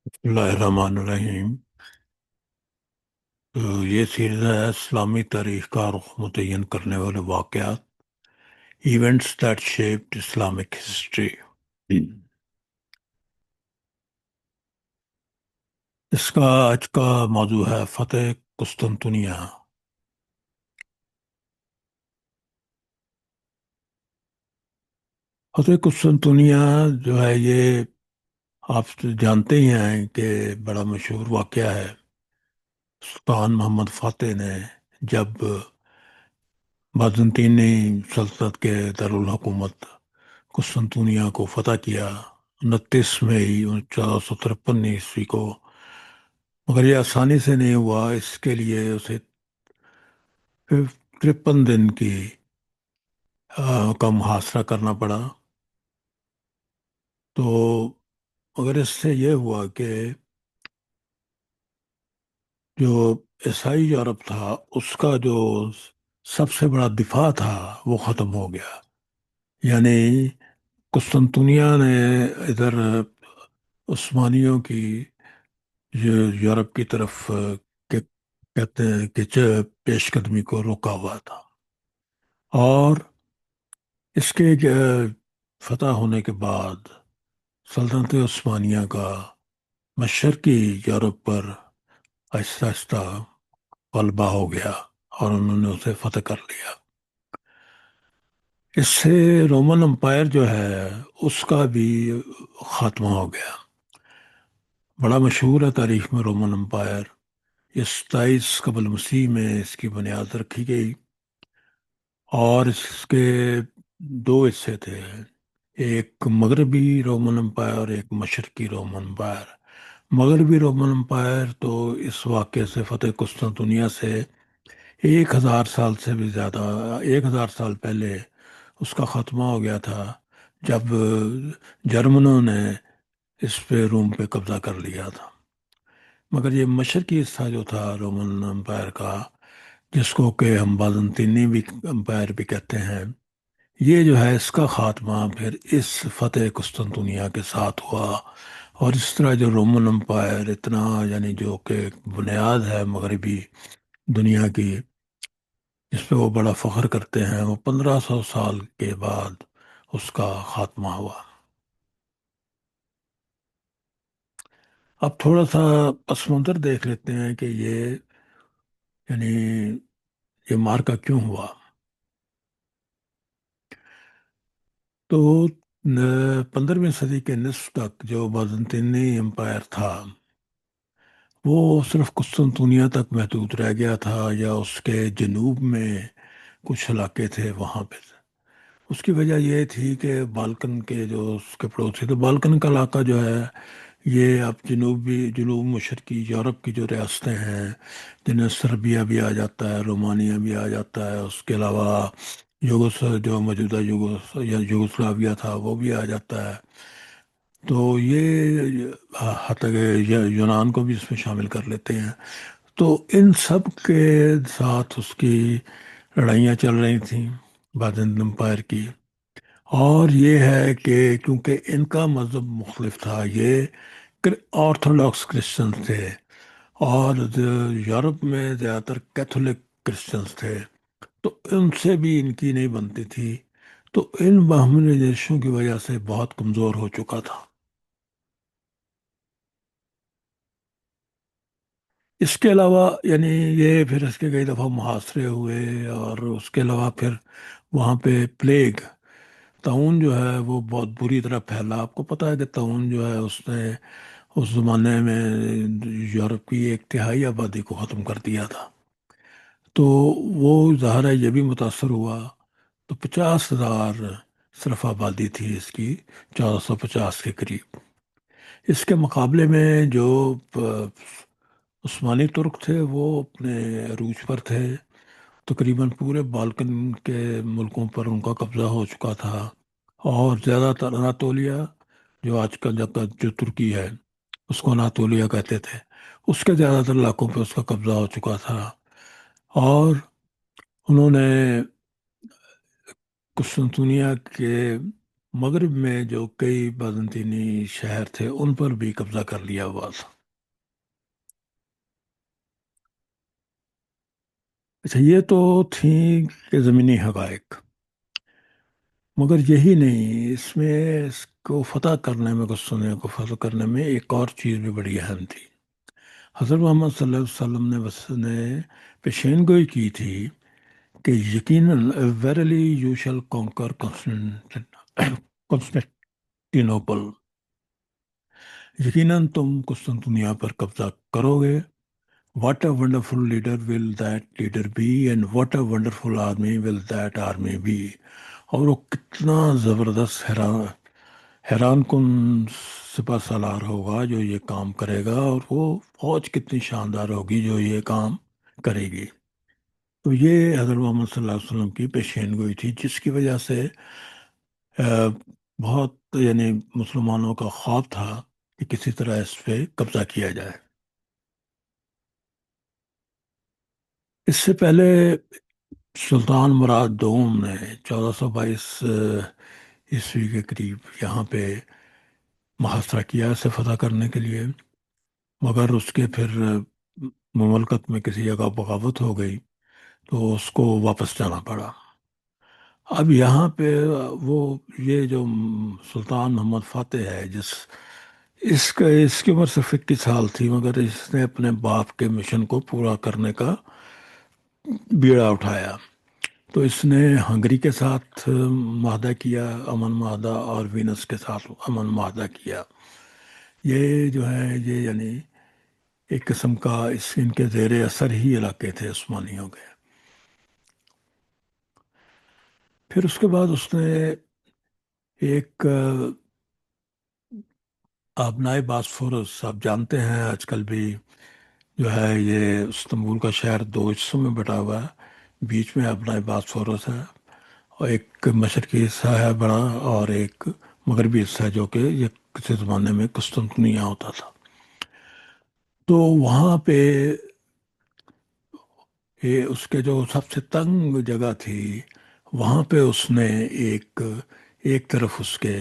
Bismillahirrahmanirrahim। تو یہ سیریز ہے اسلامی تاریخ کا رخ متعین کرنے والے واقعات، events that shaped Islamic history. اس کا آج کا موضوع ہے فتح قسطنطنیہ۔ فتح قسطنطنیہ جو ہے یہ آپ جانتے ہی ہیں کہ بڑا مشہور واقعہ ہے۔ سلطان محمد فاتح نے جب بازنطینی سلطنت کے دارالحکومت قسطنطنیہ کو فتح کیا 29 مئی 1453 کو، مگر یہ آسانی سے نہیں ہوا۔ اس کے لیے اسے 53 دن کا محاصرہ کرنا پڑا۔ تو مگر اس سے یہ ہوا کہ جو عیسائی یورپ تھا اس کا جو سب سے بڑا دفاع تھا وہ ختم ہو گیا۔ یعنی قسطنطنیہ نے ادھر عثمانیوں کی جو یورپ کی طرف کہ کہتے ہیں کہ پیش قدمی کو روکا ہوا تھا، اور اس کے فتح ہونے کے بعد سلطنت عثمانیہ کا مشرقی یورپ پر آہستہ آہستہ غلبہ ہو گیا اور انہوں نے اسے فتح کر لیا۔ اس سے رومن امپائر جو ہے اس کا بھی خاتمہ ہو گیا۔ بڑا مشہور ہے تاریخ میں رومن امپائر۔ یہ 27 قبل مسیح میں اس کی بنیاد رکھی گئی، اور اس کے دو حصے تھے، ایک مغربی رومن امپائر اور ایک مشرقی رومن امپائر۔ مغربی رومن امپائر تو اس واقعے سے، فتح قسطنطنیہ سے 1000 سال سے بھی زیادہ، 1000 سال پہلے اس کا خاتمہ ہو گیا تھا، جب جرمنوں نے اس پہ روم پہ قبضہ کر لیا تھا۔ مگر یہ مشرقی حصہ جو تھا رومن امپائر کا، جس کو کہ ہم بازنطینی بھی امپائر بھی کہتے ہیں، یہ جو ہے اس کا خاتمہ پھر اس فتح قسطنطنیہ کے ساتھ ہوا۔ اور اس طرح جو رومن امپائر اتنا، یعنی جو کہ بنیاد ہے مغربی دنیا کی، جس پہ وہ بڑا فخر کرتے ہیں، وہ 1500 سال کے بعد اس کا خاتمہ ہوا۔ اب تھوڑا سا پس منظر دیکھ لیتے ہیں کہ یعنی یہ مارکا کیوں ہوا۔ تو 15ویں صدی کے نصف تک جو بازنطینی امپائر تھا وہ صرف قسطنطنیہ تک محدود رہ گیا تھا، یا اس کے جنوب میں کچھ علاقے تھے وہاں پہ۔ اس کی وجہ یہ تھی کہ بالکن کے جو اس کے پڑوسی تھے، بالکن کا علاقہ جو ہے یہ اب جنوب مشرقی یورپ کی جو ریاستیں ہیں، جنہیں سربیا بھی آ جاتا ہے، رومانیہ بھی آ جاتا ہے، اس کے علاوہ جو موجودہ یوگوسلاویہ تھا وہ بھی آ جاتا ہے، تو یہ حتیٰ کہ یونان کو بھی اس میں شامل کر لیتے ہیں۔ تو ان سب کے ساتھ اس کی لڑائیاں چل رہی تھیں بازنطین امپائر کی۔ اور یہ ہے کہ کیونکہ ان کا مذہب مختلف تھا، یہ آرتھوڈاکس کرسچنز تھے، اور یورپ میں زیادہ تر کیتھولک کرسچنز تھے، تو ان سے بھی ان کی نہیں بنتی تھی، تو ان باہمی رجحانوں کی وجہ سے بہت کمزور ہو چکا تھا۔ اس کے علاوہ یعنی یہ پھر اس کے کئی دفعہ محاصرے ہوئے، اور اس کے علاوہ پھر وہاں پہ پلیگ، طاعون جو ہے وہ بہت بری طرح پھیلا۔ آپ کو پتہ ہے کہ طاعون جو ہے اس نے اس زمانے میں یورپ کی 1/3 آبادی کو ختم کر دیا تھا۔ تو وہ ظاہر ہے یہ بھی متاثر ہوا۔ تو 50,000 صرف آبادی تھی اس کی، 1450 کے قریب۔ اس کے مقابلے میں جو عثمانی ترک تھے وہ اپنے عروج پر تھے، تقریباً پورے بالکن کے ملکوں پر ان کا قبضہ ہو چکا تھا، اور زیادہ تر اناطولیہ، جو آج کل جو ترکی ہے اس کو اناطولیہ کہتے تھے، اس کے زیادہ تر علاقوں پہ اس کا قبضہ ہو چکا تھا۔ اور انہوں نے قسطنطنیہ کے مغرب میں جو کئی بازنطینی شہر تھے ان پر بھی قبضہ کر لیا ہوا تھا۔ اچھا، یہ تو تھیں کہ زمینی حقائق، مگر یہی نہیں، اس میں اس کو فتح کرنے میں، قسطنطنیہ کو فتح کرنے میں ایک اور چیز بھی بڑی اہم تھی۔ حضرت محمد صلی اللہ علیہ وسلم نے بس نے پیشین گوئی کی تھی کہ یقیناً ویرلی یو شل کانکر کنسٹینٹینوپل، یقیناً تم قسطنطنیہ پر قبضہ کرو گے۔ What a wonderful leader will that leader be and what a wonderful army will that army be. اور وہ کتنا زبردست حیران کن سپہ سالار ہوگا جو یہ کام کرے گا، اور وہ فوج کتنی شاندار ہوگی جو یہ کام کرے گی۔ تو یہ حضرت محمد صلی اللہ علیہ وسلم کی پیشین گوئی تھی، جس کی وجہ سے آ، بہت یعنی مسلمانوں کا خواب تھا کہ کسی طرح اس پہ قبضہ کیا جائے۔ اس سے پہلے سلطان مراد دوم نے 1422 عیسوی کے قریب یہاں پہ محاصرہ کیا اسے فتح کرنے کے لیے، مگر اس کے پھر مملکت میں کسی جگہ بغاوت ہو گئی تو اس کو واپس جانا پڑا۔ اب یہاں پہ وہ یہ جو سلطان محمد فاتح ہے، اس کی عمر صرف 21 سال تھی، مگر اس نے اپنے باپ کے مشن کو پورا کرنے کا بیڑا اٹھایا۔ تو اس نے ہنگری کے ساتھ معاہدہ کیا، امن معاہدہ، اور وینس کے ساتھ امن معاہدہ کیا۔ یہ جو ہے یہ یعنی ایک قسم کا ان کے زیر اثر ہی علاقے تھے عثمانیوں کے۔ پھر اس کے بعد اس نے ایک آبنائے باسفورس، آپ جانتے ہیں آج کل بھی جو ہے یہ استنبول کا شہر دو حصوں میں بٹا ہوا ہے، بیچ میں آبنائے باسفورس ہے، اور ایک مشرقی حصہ ہے بڑا، اور ایک مغربی حصہ ہے جو کہ یہ کسی زمانے میں قسطنطنیہ ہوتا تھا۔ تو وہاں پہ یہ اس کے جو سب سے تنگ جگہ تھی، وہاں پہ اس نے ایک طرف اس کے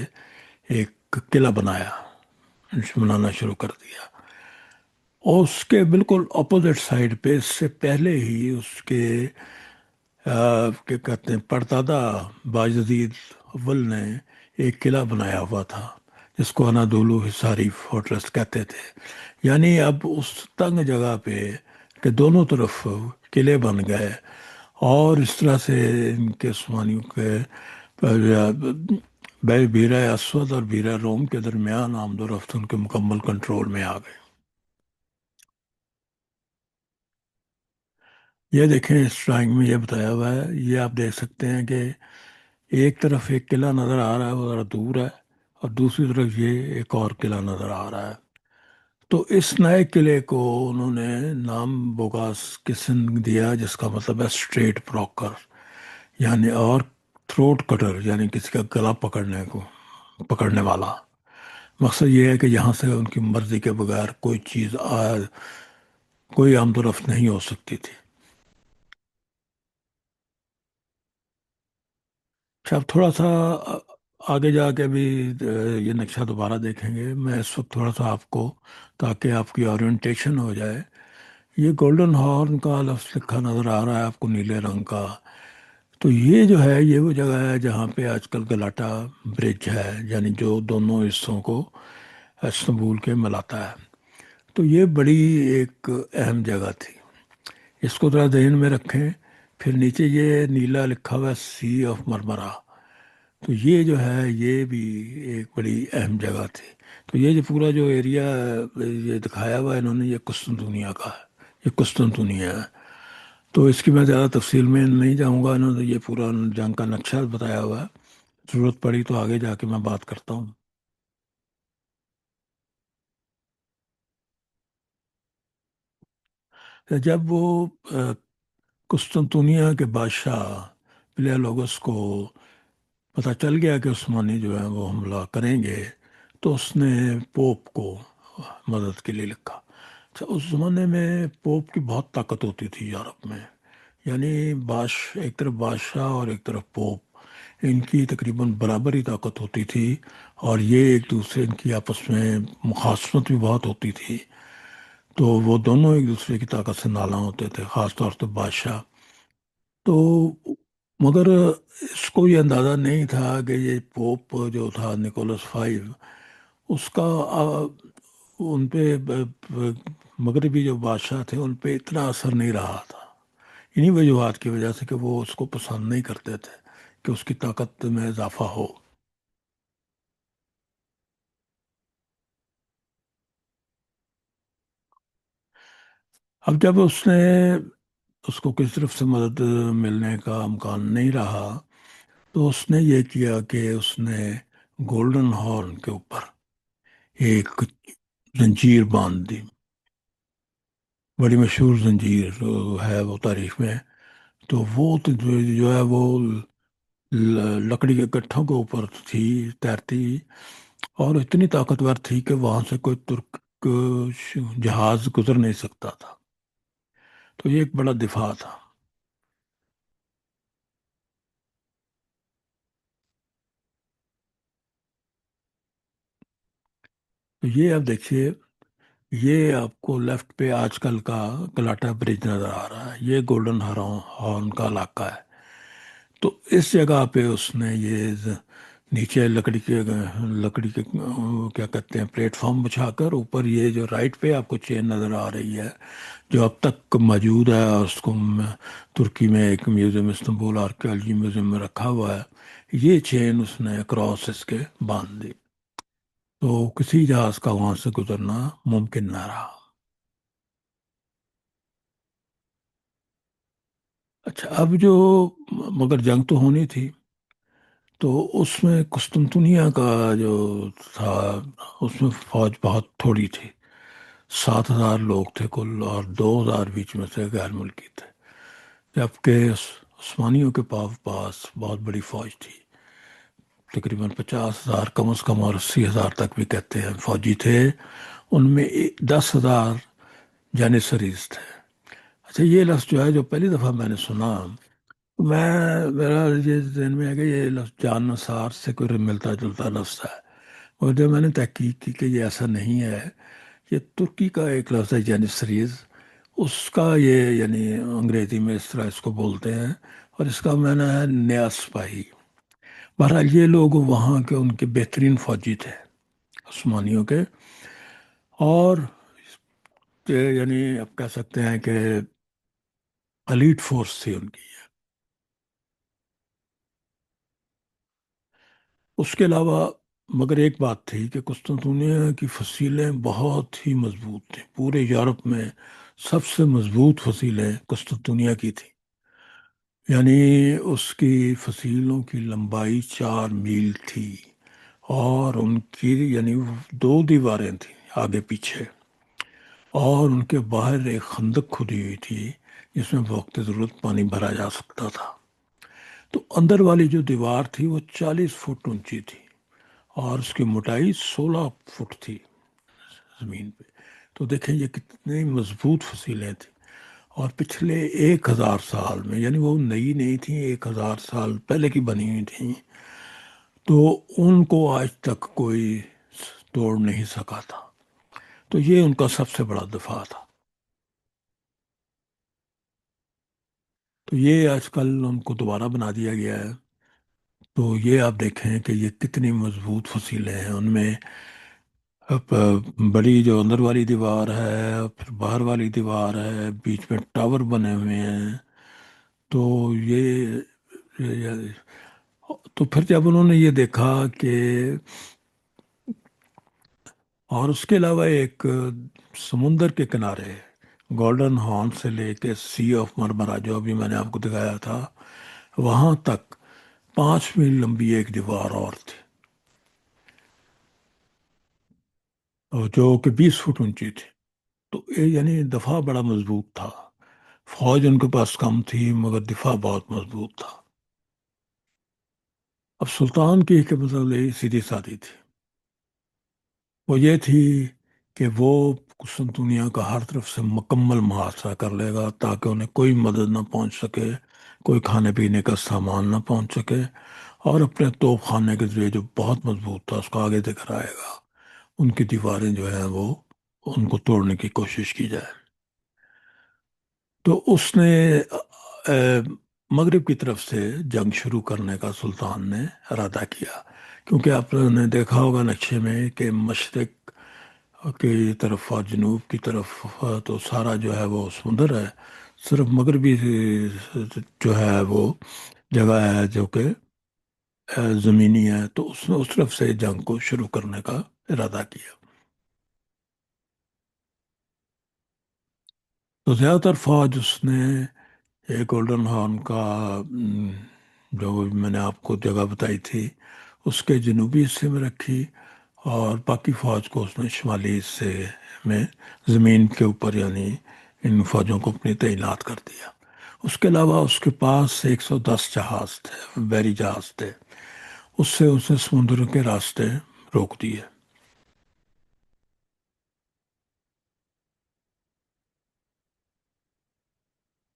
ایک قلعہ بنانا شروع کر دیا، اور اس کے بالکل اپوزٹ سائڈ پہ اس سے پہلے ہی اس کے کیا کہتے ہیں پردادا باجدید اول نے ایک قلعہ بنایا ہوا تھا، جس کو انادولو حصاری فورٹریس کہتے تھے۔ یعنی اب اس تنگ جگہ پہ کہ دونوں طرف قلعے بن گئے، اور اس طرح سے ان کے عثمانیوں کے بیرہ اسود اور بیرہ روم کے درمیان آمد و رفت ان کے مکمل کنٹرول میں آ گئے۔ یہ دیکھیں اس ڈرائنگ میں یہ بتایا ہوا ہے، یہ آپ دیکھ سکتے ہیں کہ ایک طرف ایک قلعہ نظر آ رہا ہے، وہ ذرا دور ہے، اور دوسری طرف یہ ایک اور قلعہ نظر آ رہا ہے۔ تو اس نئے قلعے کو انہوں نے نام بوگاس کسن دیا، جس کا مطلب ہے اسٹریٹ بروکر، یعنی اور تھروٹ کٹر، یعنی کسی کا گلا پکڑنے والا۔ مقصد یہ ہے کہ یہاں سے ان کی مرضی کے بغیر کوئی آمد و رفت نہیں ہو سکتی تھی۔ اچھا، اب تھوڑا سا آگے جا کے بھی یہ نقشہ دوبارہ دیکھیں گے، میں اس وقت تھوڑا سا آپ کو، تاکہ آپ کی اورینٹیشن ہو جائے۔ یہ گولڈن ہارن کا لفظ لکھا نظر آ رہا ہے آپ کو نیلے رنگ کا، تو یہ جو ہے یہ وہ جگہ ہے جہاں پہ آج کل گلاٹا برج ہے، یعنی جو دونوں حصوں کو استنبول کے ملاتا ہے۔ تو یہ بڑی ایک اہم جگہ تھی، اس کو ذرا ذہن میں رکھیں۔ پھر نیچے یہ نیلا لکھا ہوا ہے سی آف مرمرا، تو یہ جو ہے یہ بھی ایک بڑی اہم جگہ تھی۔ تو یہ جو پورا جو ایریا یہ دکھایا ہوا ہے انہوں نے، یہ قسطنطنیہ کا ہے، یہ قسطنطنیہ ہے۔ تو اس کی میں زیادہ تفصیل میں نہیں جاؤں گا، انہوں نے یہ پورا جنگ کا نقشہ بتایا ہوا ہے، ضرورت پڑی تو آگے جا کے میں بات کرتا ہوں۔ جب وہ قسطنطنیہ کے بادشاہ پلیالوگس کو پتہ چل گیا کہ عثمانی جو ہیں وہ حملہ کریں گے، تو اس نے پوپ کو مدد کے لیے لکھا۔ اچھا، اس زمانے میں پوپ کی بہت طاقت ہوتی تھی یورپ میں، یعنی ایک طرف بادشاہ اور ایک طرف پوپ، ان کی تقریباً برابر ہی طاقت ہوتی تھی، اور یہ ایک دوسرے ان کی آپس میں مخاصمت بھی بہت ہوتی تھی، تو وہ دونوں ایک دوسرے کی طاقت سے نالاں ہوتے تھے، خاص طور پہ بادشاہ. تو مگر اس کو یہ اندازہ نہیں تھا کہ یہ پوپ جو تھا نکولس فائیو، اس کا ان پہ مغربی جو بادشاہ تھے ان پہ اتنا اثر نہیں رہا تھا، انہی وجوہات کی وجہ سے کہ وہ اس کو پسند نہیں کرتے تھے کہ اس کی طاقت میں اضافہ ہو. اب جب اس کو کسی طرف سے مدد ملنے کا امکان نہیں رہا، تو اس نے یہ کیا کہ اس نے گولڈن ہارن کے اوپر ایک زنجیر باندھ دی. بڑی مشہور زنجیر ہے وہ تاریخ میں. تو وہ تو جو ہے وہ لکڑی کے گٹھوں کے اوپر تھی، تیرتی، اور اتنی طاقتور تھی کہ وہاں سے کوئی ترک جہاز گزر نہیں سکتا تھا. تو یہ ایک بڑا دفاع تھا. تو یہ اب دیکھیے، یہ آپ کو لیفٹ پہ آج کل کا کلاٹا برج نظر آ رہا ہے، یہ گولڈن ہارن کا علاقہ ہے. تو اس جگہ پہ اس نے نیچے لکڑی کے کیا کہتے ہیں پلیٹ فارم بچھا کر، اوپر یہ جو رائٹ پہ آپ کو چین نظر آ رہی ہے جو اب تک موجود ہے، اور اس کو ترکی میں ایک میوزیم، استنبول آرکیالوجی میوزیم میں رکھا ہوا ہے، یہ چین اس نے کراس اس کے باندھ دی. تو کسی جہاز کا وہاں سے گزرنا ممکن نہ رہا. اچھا، اب جو مگر جنگ تو ہونی تھی، تو اس میں قسطنطنیہ کا جو تھا، اس میں فوج بہت تھوڑی تھی. 7,000 لوگ تھے کل، اور 2,000 بیچ میں سے غیر ملکی تھے، جبکہ عثمانیوں کے پاس بہت بڑی فوج تھی. تقریباً 50,000 کم از کم، اور 80,000 تک بھی کہتے ہیں فوجی تھے. ان میں 10,000 جانیسریز تھے. اچھا، یہ لفظ جو ہے، جو پہلی دفعہ میں نے سنا، میرا یہ ذہن میں ہے کہ یہ لفظ جان نثار سے کوئی ملتا جلتا لفظ ہے، اور جب میں نے تحقیق کی کہ یہ ایسا نہیں ہے، یہ ترکی کا ایک لفظ ہے جانیسریز. اس کا یہ یعنی انگریزی میں اس طرح اس کو بولتے ہیں، اور اس کا معنی ہے نیا سپاہی. بہرحال یہ لوگ وہاں کے ان کے بہترین فوجی تھے عثمانیوں کے، اور یعنی آپ کہہ سکتے ہیں کہ الیٹ فورس تھی ان کی. اس کے علاوہ مگر ایک بات تھی کہ قسطنطنیہ کی فصیلیں بہت ہی مضبوط تھیں. پورے یورپ میں سب سے مضبوط فصیلیں قسطنطنیہ کی تھیں. یعنی اس کی فصیلوں کی لمبائی 4 میل تھی، اور ان کی یعنی 2 دیواریں تھیں آگے پیچھے، اور ان کے باہر ایک خندق کھودی ہوئی تھی جس میں بوقت ضرورت پانی بھرا جا سکتا تھا. تو اندر والی جو دیوار تھی وہ 40 فٹ اونچی تھی، اور اس کی موٹائی 16 فٹ تھی زمین پہ. تو دیکھیں یہ کتنی مضبوط فصیلیں تھیں. اور پچھلے 1,000 سال میں، یعنی وہ نئی نہیں تھیں، 1,000 سال پہلے کی بنی ہوئی تھیں، تو ان کو آج تک کوئی توڑ نہیں سکا تھا. تو یہ ان کا سب سے بڑا دفاع تھا. تو یہ آج کل ان کو دوبارہ بنا دیا گیا ہے. تو یہ آپ دیکھیں کہ یہ کتنی مضبوط فصیلیں ہیں. ان میں اب بڑی جو اندر والی دیوار ہے، پھر باہر والی دیوار ہے، بیچ میں ٹاور بنے ہوئے ہیں. تو یہ تو پھر جب انہوں نے یہ دیکھا کہ، اور اس کے علاوہ ایک سمندر کے کنارے گولڈن ہارن سے لے کے سی آف مرمرا جو ابھی میں نے آپ کو دکھایا تھا، وہاں تک 5 میل لمبی ایک دیوار اور تھی، اور جو کہ 20 فٹ اونچی تھی. تو یہ یعنی دفاع بڑا مضبوط تھا. فوج ان کے پاس کم تھی مگر دفاع بہت مضبوط تھا. اب سلطان کی حکمت عملی سیدھی سادی تھی. وہ یہ تھی کہ وہ قسطنطنیہ کا ہر طرف سے مکمل محاصرہ کر لے گا تاکہ انہیں کوئی مدد نہ پہنچ سکے، کوئی کھانے پینے کا سامان نہ پہنچ سکے، اور اپنے توپ خانے کے ذریعے جو بہت مضبوط تھا اس کو آگے دے کر آئے گا، ان کی دیواریں جو ہیں وہ ان کو توڑنے کی کوشش کی جائے۔ تو اس نے اہ، مغرب کی طرف سے جنگ شروع کرنے کا سلطان نے ارادہ کیا، کیونکہ آپ نے دیکھا ہوگا نقشے میں کہ مشرق کی طرف اور جنوب کی طرف تو سارا جو ہے وہ سمندر ہے، صرف مغربی جو ہے وہ جگہ ہے جو کہ زمینی ہے، تو اس نے اس طرف سے جنگ کو شروع کرنے کا ارادہ کیا۔ تو زیادہ تر فوج اس نے یہ گولڈن ہارن کا جو میں نے آپ کو جگہ بتائی تھی اس کے جنوبی حصے میں رکھی، اور باقی فوج کو اس نے شمالی حصے میں زمین کے اوپر یعنی ان فوجوں کو اپنی تعینات کر دیا۔ اس کے علاوہ اس کے پاس 110 جہاز تھے، بحری جہاز تھے، اس نے سمندر کے راستے روک دیے۔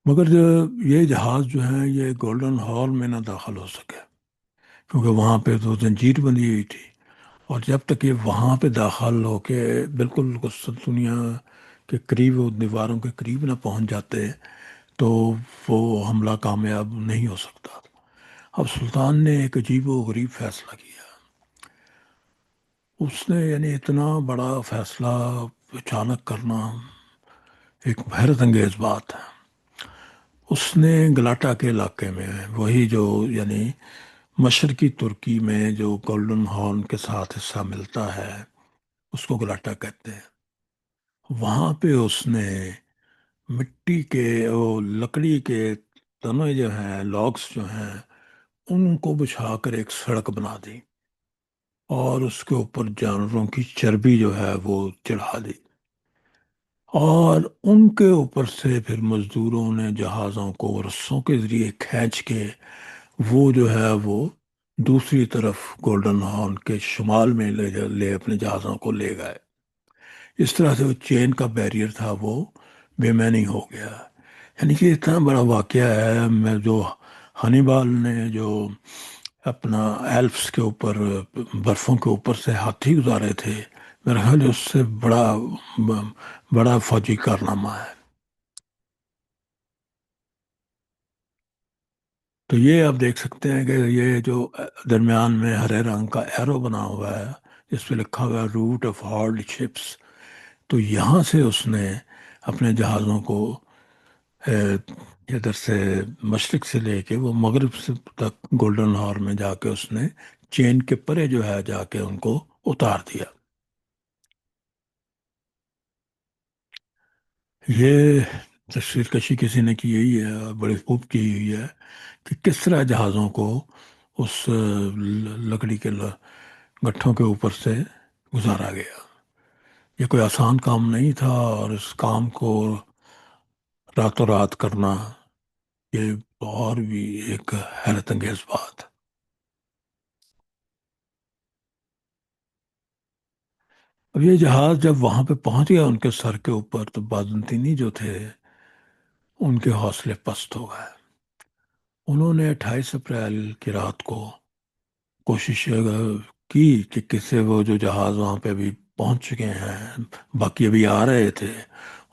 مگر یہ جہاز جو ہیں یہ گولڈن ہارن میں نہ داخل ہو سکے، کیونکہ وہاں پہ تو زنجیر بندھی ہوئی تھی، اور جب تک یہ وہاں پہ داخل ہو کے بالکل قسطنطنیہ کے قریب دیواروں کے قریب نہ پہنچ جاتے تو وہ حملہ کامیاب نہیں ہو سکتا۔ اب سلطان نے ایک عجیب و غریب فیصلہ کیا۔ اس نے یعنی اتنا بڑا فیصلہ اچانک کرنا ایک حیرت انگیز بات ہے۔ اس نے گلاٹا کے علاقے میں، وہی جو یعنی مشرقی ترکی میں جو گولڈن ہارن کے ساتھ حصہ ملتا ہے اس کو گلاٹا کہتے ہیں، وہاں پہ اس نے مٹی کے وہ لکڑی کے تنوع جو ہیں، لاگس جو ہیں، ان کو بچھا کر ایک سڑک بنا دی، اور اس کے اوپر جانوروں کی چربی جو ہے وہ چڑھا دی، اور ان کے اوپر سے پھر مزدوروں نے جہازوں کو رسوں کے ذریعے کھینچ کے وہ جو ہے وہ دوسری طرف گولڈن ہارن کے شمال میں لے اپنے جہازوں کو لے گئے۔ اس طرح سے وہ چین کا بیریئر تھا وہ بے معنی ہو گیا۔ یعنی کہ اتنا بڑا واقعہ ہے، میں جو ہنیبال نے جو اپنا ایلپس کے اوپر برفوں کے اوپر سے ہاتھی گزارے تھے، میرا خیال ہے اس سے بڑا فوجی کارنامہ ہے۔ تو یہ آپ دیکھ سکتے ہیں کہ یہ جو درمیان میں ہرے رنگ کا ایرو بنا ہوا ہے جس پہ لکھا ہوا ہے روٹ آف ہارڈ شپس، تو یہاں سے اس نے اپنے جہازوں کو اہ، ادھر سے مشرق سے لے کے وہ مغرب سے تک گولڈن ہارن میں جا کے اس نے چین کے پرے جو ہے جا کے ان کو اتار دیا۔ یہ تصویر کشی کسی نے کی ہوئی ہے اور بڑی خوب کی ہوئی ہے کہ کس طرح جہازوں کو اس لکڑی کے گٹھوں کے اوپر سے گزارا گیا۔ یہ کوئی آسان کام نہیں تھا، اور اس کام کو راتوں رات کرنا یہ اور بھی ایک حیرت انگیز بات۔ اب یہ جہاز جب وہاں پہ پہنچ گیا ان کے سر کے اوپر تو بازنطینی جو تھے ان کے حوصلے پست ہو گئے۔ انہوں نے 28 اپریل کی رات کو کوشش کی کہ کس سے وہ جو جہاز وہاں پہ ابھی پہنچ چکے ہیں، باقی ابھی آ رہے تھے،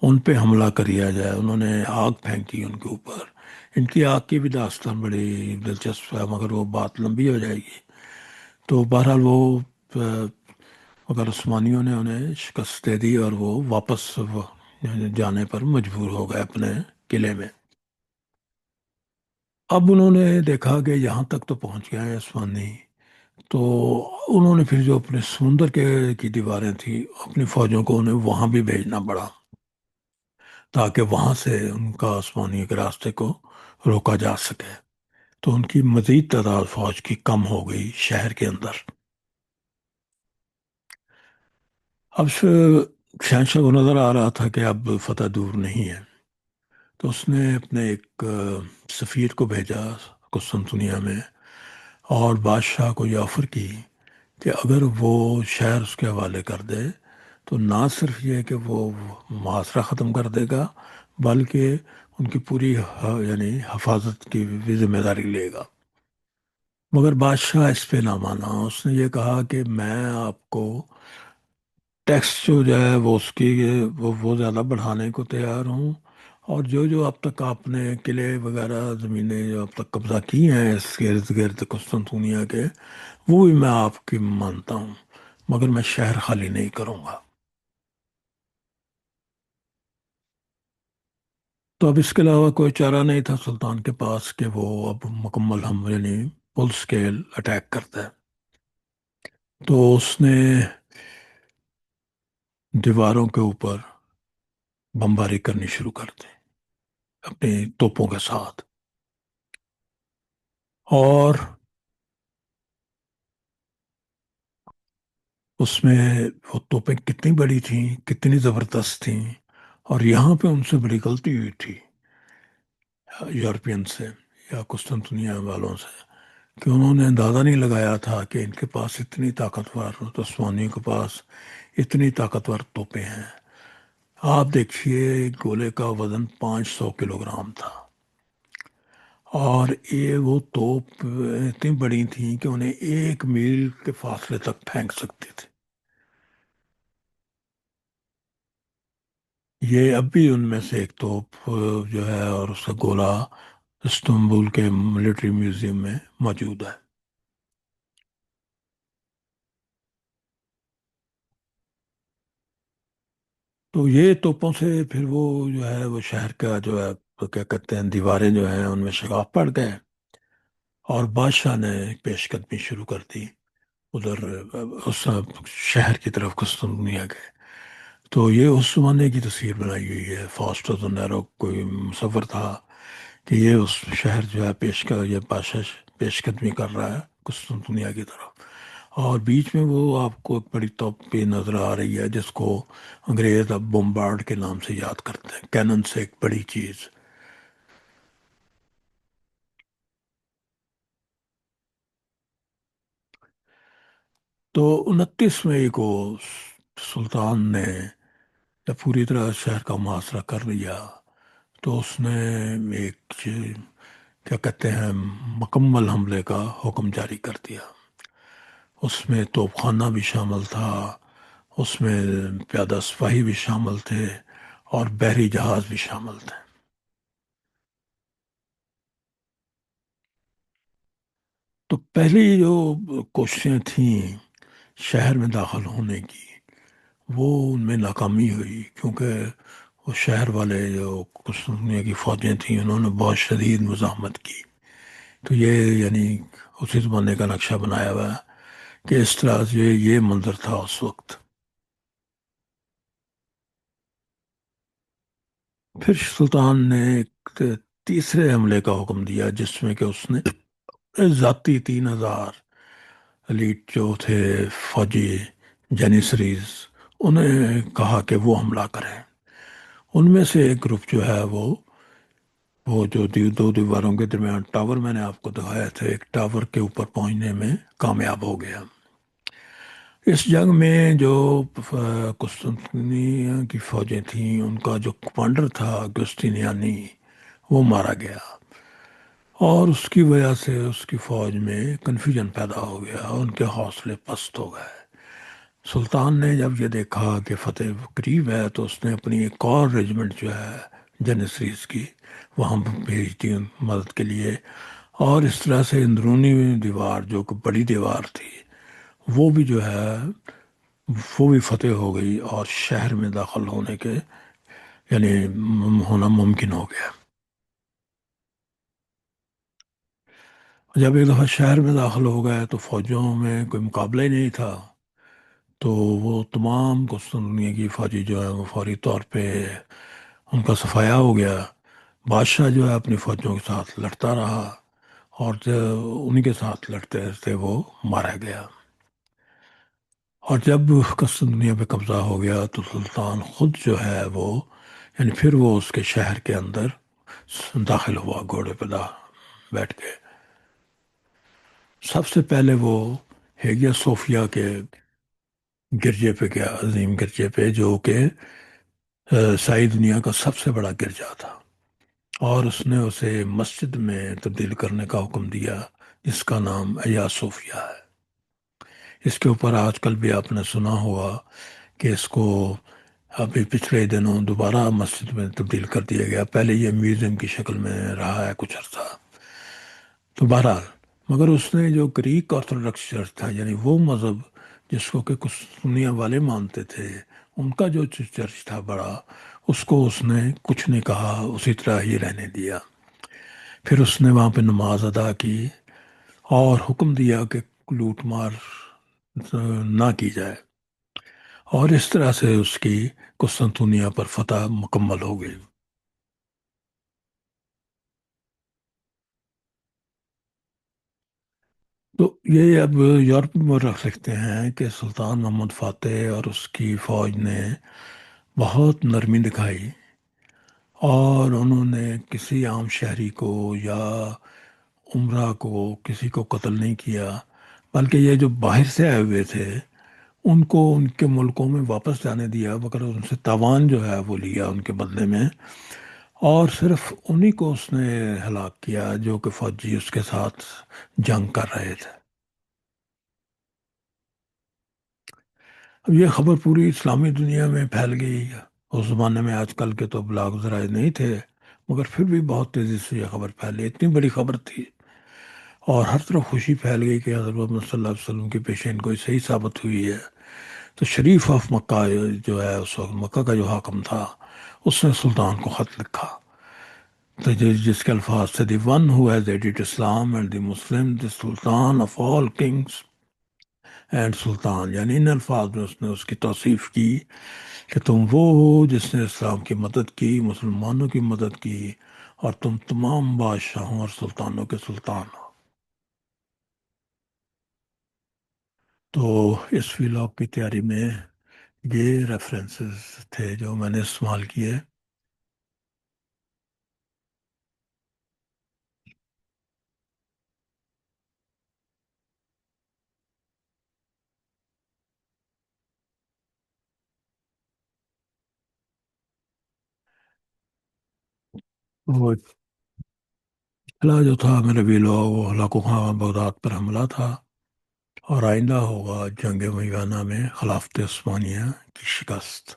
ان پہ حملہ کریا جائے۔ انہوں نے آگ پھینکی ان کے اوپر۔ ان کی آگ کی بھی داستان بڑی دلچسپ ہے، مگر وہ بات لمبی ہو جائے گی۔ تو بہرحال وہ مگر عثمانیوں نے انہیں شکست دے دی، اور وہ واپس جانے پر مجبور ہو گئے اپنے قلعے میں۔ اب انہوں نے دیکھا کہ یہاں تک تو پہنچ گئے ہیں عثمانی، تو انہوں نے پھر جو اپنے سمندر کے کی دیواریں تھیں اپنی فوجوں کو انہیں وہاں بھی بھیجنا پڑا، تاکہ وہاں سے ان کا عثمانی کے راستے کو روکا جا سکے۔ تو ان کی مزید تعداد فوج کی کم ہو گئی شہر کے اندر۔ اب شہنشاہ کو نظر آ رہا تھا کہ اب فتح دور نہیں ہے، تو اس نے اپنے ایک سفیر کو بھیجا قسطنطنیہ میں، اور بادشاہ کو یہ آفر کی کہ اگر وہ شہر اس کے حوالے کر دے تو نہ صرف یہ کہ وہ محاصرہ ختم کر دے گا، بلکہ ان کی پوری یعنی حفاظت کی بھی ذمہ داری لے گا۔ مگر بادشاہ اس پہ نہ مانا، اس نے یہ کہا کہ میں آپ کو ٹیکس جو ہے وہ اس کی وہ زیادہ بڑھانے کو تیار ہوں، اور جو اب تک آپ نے قلعے وغیرہ زمینیں جو اب تک قبضہ کی ہیں اس ارد گرد قسطنطنیہ کے، وہ بھی میں آپ کی مانتا ہوں، مگر میں شہر خالی نہیں کروں گا۔ تو اب اس کے علاوہ کوئی چارہ نہیں تھا سلطان کے پاس کہ وہ اب مکمل ہم یعنی فل اسکیل اٹیک کرتا ہے۔ تو اس نے دیواروں کے اوپر بمباری کرنی شروع کر دی اپنی توپوں کے ساتھ، اور اس میں وہ توپیں کتنی بڑی تھیں، کتنی زبردست تھیں، اور یہاں پہ ان سے بڑی غلطی ہوئی تھی یورپین سے یا قسطنطنیہ والوں سے، کہ انہوں نے اندازہ نہیں لگایا تھا کہ ان کے پاس اتنی طاقتور، عثمانیوں کے پاس اتنی طاقتور توپیں ہیں۔ آپ دیکھیے گولے کا وزن 500 کلو گرام تھا، اور یہ وہ توپ اتنی بڑی تھیں کہ انہیں 1 میل کے فاصلے تک پھینک سکتی تھی۔ یہ اب بھی ان میں سے ایک توپ جو ہے اور اس کا گولہ استنبول کے ملٹری میوزیم میں موجود ہے۔ تو یہ توپوں سے پھر وہ جو ہے وہ شہر کا جو ہے تو کیا کہتے ہیں دیواریں جو ہیں ان میں شگاف پڑ گئے، اور بادشاہ نے پیش قدمی شروع کر دی ادھر اس شہر کی طرف قسطنطنیہ کے۔ تو یہ اس زمانے کی تصویر بنائی ہوئی ہے، فاسٹو دا نیرو کوئی مصور تھا کہ یہ اس شہر جو ہے یہ بادشاہ پیش قدمی کر رہا ہے قسطنطنیہ کی طرف، اور بیچ میں وہ آپ کو ایک بڑی توپ بھی نظر آ رہی ہے جس کو انگریز اب بمبارڈ کے نام سے یاد کرتے ہیں، کینن سے ایک بڑی چیز۔ تو 29 مئی کو سلطان نے جب پوری طرح شہر کا محاصرہ کر لیا، تو اس نے ایک کیا کہتے ہیں مکمل حملے کا حکم جاری کر دیا۔ اس میں توپ خانہ بھی شامل تھا، اس میں پیادہ سپاہی بھی شامل تھے، اور بحری جہاز بھی شامل تھے۔ تو پہلی جو کوششیں تھیں شہر میں داخل ہونے کی، وہ ان میں ناکامی ہوئی، کیونکہ وہ شہر والے جو قسطنطنیہ کی فوجیں تھیں انہوں نے بہت شدید مزاحمت کی۔ تو یہ یعنی اسی زمانے کا نقشہ بنایا ہوا ہے کہ اس طرح سے یہ منظر تھا اس وقت۔ پھر سلطان نے ایک تیسرے حملے کا حکم دیا جس میں کہ اس نے ذاتی 3,000 ایلیٹ جو تھے فوجی جینیسریز انہیں کہا کہ وہ حملہ کریں۔ ان میں سے ایک گروپ جو ہے وہ جو دو دیواروں کے درمیان ٹاور میں نے آپ کو دکھایا تھا، ایک ٹاور کے اوپر پہنچنے میں کامیاب ہو گیا۔ اس جنگ میں جو قسطنطنیہ کی فوجیں تھیں ان کا جو کمانڈر تھا گسٹینیانی، وہ مارا گیا، اور اس کی وجہ سے اس کی فوج میں کنفیوژن پیدا ہو گیا، ان کے حوصلے پست ہو گئے۔ سلطان نے جب یہ دیکھا کہ فتح قریب ہے تو اس نے اپنی ایک اور ریجمنٹ جو ہے جنیسریز کی وہاں بھیج دی مدد کے لیے، اور اس طرح سے اندرونی دیوار جو کہ بڑی دیوار تھی وہ بھی جو ہے وہ بھی فتح ہو گئی، اور شہر میں داخل ہونے کے یعنی ہونا ممکن ہو گیا۔ جب ایک دفعہ شہر میں داخل ہو گئے تو فوجوں میں کوئی مقابلہ ہی نہیں تھا، تو وہ تمام قسطنطنیہ کی فوجی جو ہے وہ فوری طور پہ ان کا صفایا ہو گیا۔ بادشاہ جو ہے اپنی فوجوں کے ساتھ لڑتا رہا، اور انہی کے ساتھ لڑتے لڑتے وہ مارا گیا۔ اور جب قسطنطنیہ پہ قبضہ ہو گیا تو سلطان خود جو ہے وہ یعنی پھر وہ اس کے شہر کے اندر داخل ہوا گھوڑے پہ بیٹھ کے۔ سب سے پہلے وہ ہیگیا صوفیہ کے گرجے پہ گیا، عظیم گرجے پہ جو کہ ساری دنیا کا سب سے بڑا گرجا تھا، اور اس نے اسے مسجد میں تبدیل کرنے کا حکم دیا، جس کا نام ایا صوفیہ ہے۔ اس کے اوپر آج کل بھی آپ نے سنا ہوگا کہ اس کو ابھی پچھلے دنوں دوبارہ مسجد میں تبدیل کر دیا گیا، پہلے یہ میوزیم کی شکل میں رہا ہے کچھ عرصہ۔ تو بہرحال، مگر اس نے جو گریک آرتھوڈکس چرچ تھا، یعنی وہ مذہب جس کو کہ کچھ دنیا والے مانتے تھے، ان کا جو چرچ تھا بڑا، اس کو اس نے کچھ نہیں کہا، اسی طرح ہی رہنے دیا۔ پھر اس نے وہاں پہ نماز ادا کی اور حکم دیا کہ لوٹ مار نہ کی جائے، اور اس طرح سے اس کی قسطنطنیہ پر فتح مکمل ہو گئی۔ تو یہ اب یورپ میں رکھ سکتے ہیں کہ سلطان محمد فاتح اور اس کی فوج نے بہت نرمی دکھائی، اور انہوں نے کسی عام شہری کو یا عمرہ کو کسی کو قتل نہیں کیا، بلکہ یہ جو باہر سے آئے ہوئے تھے ان کو ان کے ملکوں میں واپس جانے دیا، مگر ان سے تاوان جو ہے وہ لیا ان کے بدلے میں، اور صرف انہی کو اس نے ہلاک کیا جو کہ فوجی اس کے ساتھ جنگ کر رہے تھے۔ اب یہ خبر پوری اسلامی دنیا میں پھیل گئی ہے۔ اس زمانے میں آج کل کے تو بلاگ ذرائع نہیں تھے، مگر پھر بھی بہت تیزی سے یہ خبر پھیلی، اتنی بڑی خبر تھی، اور ہر طرف خوشی پھیل گئی کہ حضرت محمد صلی اللہ علیہ وسلم کی پیشین گوئی صحیح ثابت ہوئی ہے۔ تو شریف آف مکہ جو ہے، اس وقت مکہ کا جو حاکم تھا، اس نے سلطان کو خط لکھا، تو جس کے الفاظ تھے: the one who has added Islam and the Muslim, the sultan of all kings and sultan, یعنی ان الفاظ میں اس نے اس کی توصیف کی کہ تم وہ ہو جس نے اسلام کی مدد کی، مسلمانوں کی مدد کی، اور تم تمام بادشاہوں اور سلطانوں کے سلطان ہو۔ تو اس ویلاگ کی تیاری میں یہ ریفرنسز تھے جو میں نے استعمال کیے۔ وہ پہلا جو تھا میرا ویلاگ، وہ ہلاکو خان بغداد پر حملہ تھا، اور آئندہ ہوگا جنگ میانہ میں خلافت عثمانیہ کی شکست۔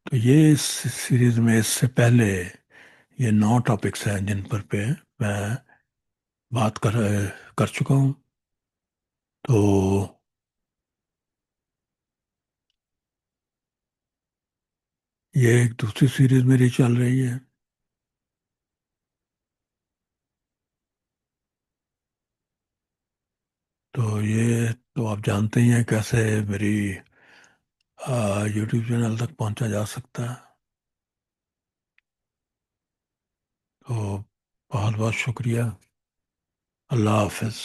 تو یہ اس سیریز میں اس سے پہلے یہ 9 ٹاپکس ہیں جن پر پہ میں بات کر چکا ہوں۔ تو یہ ایک دوسری سیریز میری چل رہی ہے۔ تو یہ تو آپ جانتے ہی ہیں کیسے میری یوٹیوب چینل تک پہنچا جا سکتا ہے۔ تو بہت بہت شکریہ۔ اللہ حافظ۔